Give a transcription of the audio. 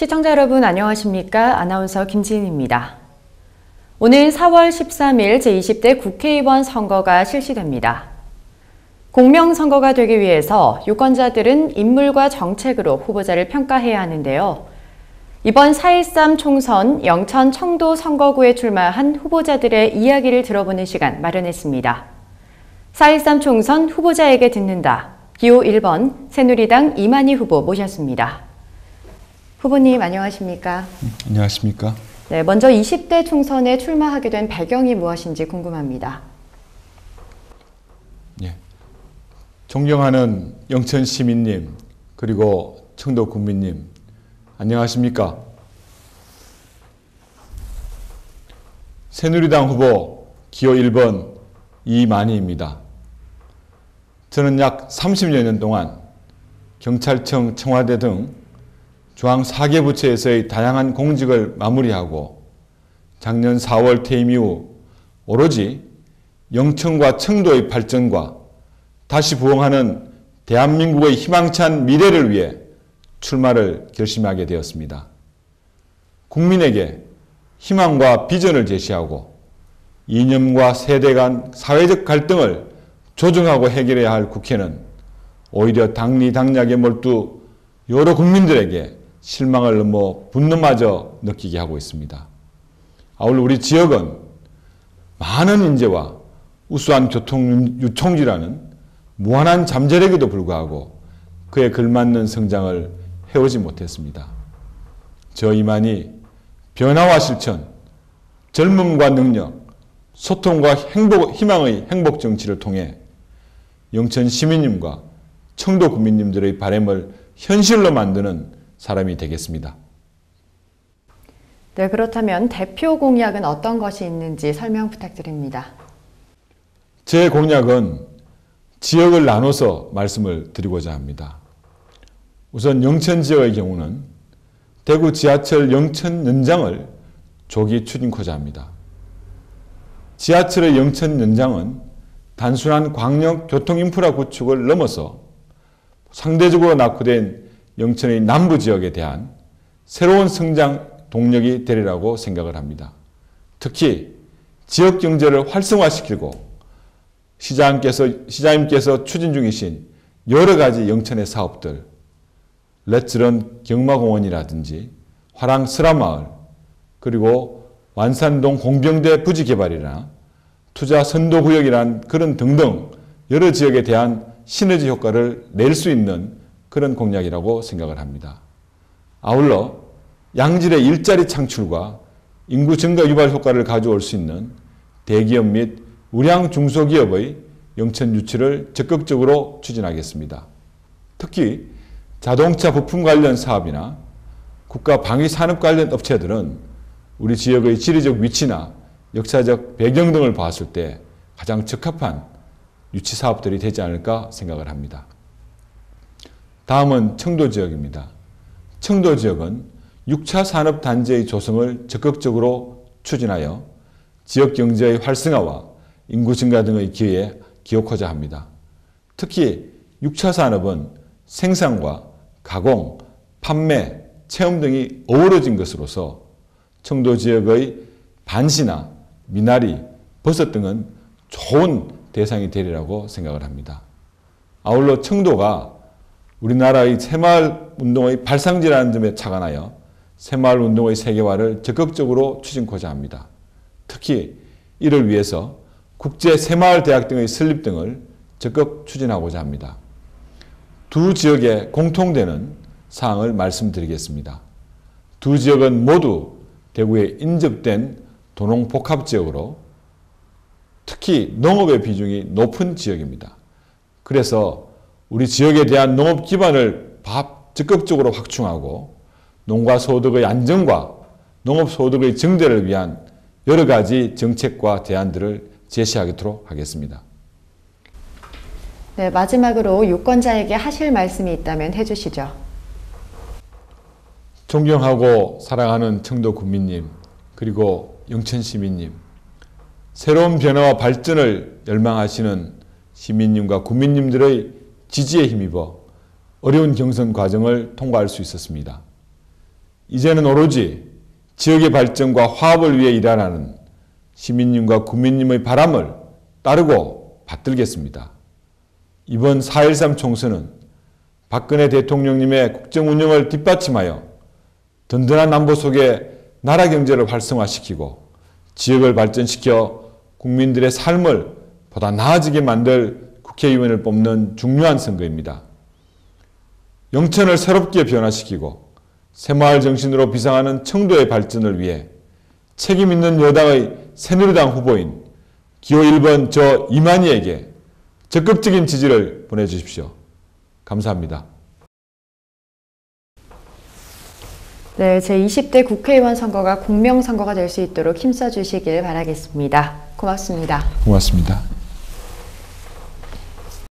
시청자 여러분 안녕하십니까? 아나운서 김지은입니다. 오늘 4월 13일 제20대 국회의원 선거가 실시됩니다. 공명선거가 되기 위해서 유권자들은 인물과 정책으로 후보자를 평가해야 하는데요. 이번 4.13 총선 영천 청도 선거구에 출마한 후보자들의 이야기를 들어보는 시간 마련했습니다. 4.13 총선 후보자에게 듣는다. 기호 1번 새누리당 이만희 후보 모셨습니다. 후보님 안녕하십니까? 안녕하십니까? 네, 먼저 20대 총선에 출마하게 된 배경이 무엇인지 궁금합니다. 예. 존경하는 영천 시민님 그리고 청도 국민님 안녕하십니까? 새누리당 후보 기호 1번 이만희입니다. 저는 약 30여 년 동안 경찰청, 청와대 등 중앙 4개 부처에서의 다양한 공직을 마무리하고 작년 4월 퇴임 이후 오로지 영천과 청도의 발전과 다시 부흥하는 대한민국의 희망찬 미래를 위해 출마를 결심하게 되었습니다. 국민에게 희망과 비전을 제시하고 이념과 세대 간 사회적 갈등을 조정하고 해결해야 할 국회는 오히려 당리당략에 몰두 여러 국민들에게 실망을 넘어 분노마저 느끼게 하고 있습니다. 아울러 우리 지역은 많은 인재와 우수한 교통 유통지라는 무한한 잠재력에도 불구하고 그에 걸맞는 성장을 해오지 못했습니다. 저 이만희 변화와 실천, 젊음과 능력, 소통과 희망의 행복 정치를 통해 영천 시민님과 청도 국민님들의 바람을 현실로 만드는 사람이 되겠습니다. 네, 그렇다면 대표 공약은 어떤 것이 있는지 설명 부탁드립니다. 제 공약은 지역을 나눠서 말씀을 드리고자 합니다. 우선 영천 지역의 경우는 대구 지하철 영천 연장을 조기 추진코자 합니다. 지하철의 영천 연장은 단순한 광역 교통 인프라 구축을 넘어서 상대적으로 낙후된 영천의 남부 지역에 대한 새로운 성장 동력이 되리라고 생각을 합니다. 특히 지역 경제를 활성화시키고 시장님께서 추진 중이신 여러 가지 영천의 사업들, 렛츠런 경마공원이라든지 화랑 슬라마을, 그리고 완산동 공병대 부지 개발이나 투자 선도구역이란 그런 등등 여러 지역에 대한 시너지 효과를 낼 수 있는 그런 공약이라고 생각을 합니다. 아울러 양질의 일자리 창출과 인구 증가 유발 효과를 가져올 수 있는 대기업 및 우량 중소기업의 영천 유치를 적극적으로 추진하겠습니다. 특히 자동차 부품 관련 사업이나 국가 방위 산업 관련 업체들은 우리 지역의 지리적 위치나 역사적 배경 등을 봤을 때 가장 적합한 유치 사업들이 되지 않을까 생각을 합니다. 다음은 청도 지역입니다. 청도 지역은 6차 산업단지의 조성을 적극적으로 추진하여 지역 경제의 활성화와 인구 증가 등의 기회에 기여하고자 합니다. 특히 6차 산업은 생산과 가공, 판매, 체험 등이 어우러진 것으로서 청도 지역의 반시나 미나리, 버섯 등은 좋은 대상이 되리라고 생각을 합니다. 아울러 청도가 우리나라의 새마을 운동의 발상지라는 점에 착안하여 새마을 운동의 세계화를 적극적으로 추진코자 합니다. 특히 이를 위해서 국제 새마을 대학 등의 설립 등을 적극 추진하고자 합니다. 두 지역에 공통되는 사항을 말씀드리겠습니다. 두 지역은 모두 대구에 인접된 도농복합지역으로 특히 농업의 비중이 높은 지역입니다. 그래서 우리 지역에 대한 농업 기반을 적극적으로 확충하고 농가 소득의 안정과 농업 소득의 증대를 위한 여러 가지 정책과 대안들을 제시하도록 하겠습니다. 네, 마지막으로 유권자에게 하실 말씀이 있다면 해주시죠. 존경하고 사랑하는 청도 국민님 그리고 영천 시민님, 새로운 변화와 발전을 열망하시는 시민님과 국민님들의 지지에 힘입어 어려운 경선 과정을 통과할 수 있었습니다. 이제는 오로지 지역의 발전과 화합을 위해 일하라는 시민님과 국민님의 바람을 따르고 받들겠습니다. 이번 4.13 총선은 박근혜 대통령님의 국정 운영을 뒷받침하여 든든한 안보 속에 나라 경제를 활성화시키고 지역을 발전시켜 국민들의 삶을 보다 나아지게 만들 국회의원을 뽑는 중요한 선거입니다. 영천을 새롭게 변화시키고 새마을 정신으로 비상하는 청도의 발전을 위해 책임 있는 여당의 새누리당 후보인 기호 1번 저 이만희에게 적극적인 지지를 보내주십시오. 감사합니다. 네, 제20대 국회의원 선거가 공명선거가 될 수 있도록 힘써주시길 바라겠습니다. 고맙습니다. 고맙습니다.